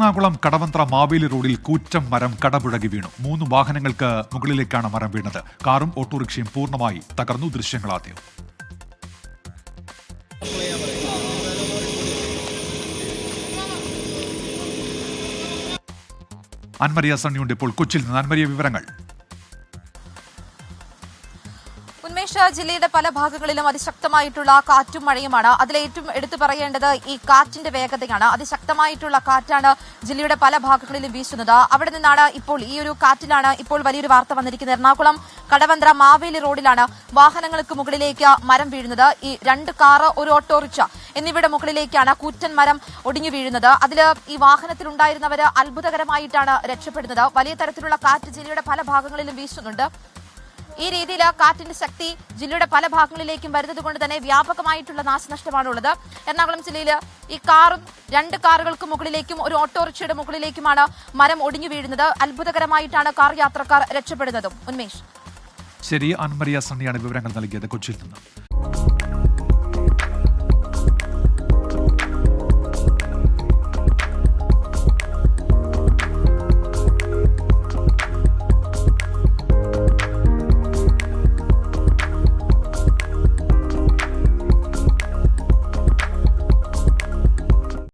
എറണാകുളം കടവന്ത്ര മാവേലി റോഡിൽ കൂറ്റം മരം കടപുഴകി വീണു. 3 വാഹനങ്ങൾക്ക് മുകളിലേക്കാണ് മരം വീണത്. കാറും ഓട്ടോറിക്ഷയും പൂർണ്ണമായി തകർന്നു. ദൃശ്യങ്ങളാദ്യം. അൻമരിയ സണ്ണിയുണ്ട് ഇപ്പോൾ കൊച്ചിയിൽ നിന്ന്. അൻമരിയ, വിവരങ്ങൾ. ജില്ലയുടെ പല ഭാഗങ്ങളിലും അതിശക്തമായിട്ടുള്ള കാറ്റും മഴയുമാണ്. അതിലേറ്റവും എടുത്തു പറയേണ്ടത് ഈ കാറ്റിന്റെ വേഗതയാണ്. അതിശക്തമായിട്ടുള്ള കാറ്റാണ് ജില്ലയുടെ പല ഭാഗങ്ങളിലും വീശുന്നത്. അവിടെ നിന്നാണ് ഇപ്പോൾ ഈ ഒരു കാറ്റിലാണ് ഇപ്പോൾ വലിയൊരു വാർത്ത വന്നിരിക്കുന്നത്. എറണാകുളം കടവന്ത്ര മാവേലി റോഡിലാണ് വാഹനങ്ങൾക്ക് മുകളിലേക്ക് മരം വീഴുന്നത്. ഈ 2 കാറ്, ഒരു ഓട്ടോറിക്ഷ എന്നിവയുടെ മുകളിലേക്കാണ് കൂറ്റൻ മരം ഒടിഞ്ഞു വീഴുന്നത്. അതിൽ ഈ വാഹനത്തിലുണ്ടായിരുന്നവര് അത്ഭുതകരമായിട്ടാണ് രക്ഷപ്പെടുന്നത്. വലിയ തരത്തിലുള്ള കാറ്റ് ജില്ലയുടെ പല ഭാഗങ്ങളിലും വീശുന്നുണ്ട്. ഈ രീതിയിൽ കാറ്റിന്റെ ശക്തി ജില്ലയുടെ പല ഭാഗങ്ങളിലേക്കും വരുന്നത് കൊണ്ട് തന്നെ വ്യാപകമായിട്ടുള്ള നാശനഷ്ടമാണുള്ളത്. എറണാകുളം ജില്ലയിൽ ഈ കാറും 2 കാറുകൾക്ക് മുകളിലേക്കും ഒരു ഓട്ടോറിക്ഷയുടെ മുകളിലേക്കുമാണ് മരം ഒടിഞ്ഞു വീഴുന്നത്. അത്ഭുതകരമായിട്ടാണ് കാർ യാത്രക്കാർ രക്ഷപ്പെടുന്നതും. ഉന്മേഷ്. ശരി, അൻമരിയ സണ്ണിയാണ് വിവരങ്ങൾ നൽകിയത് കൊച്ചിയിൽ നിന്ന്.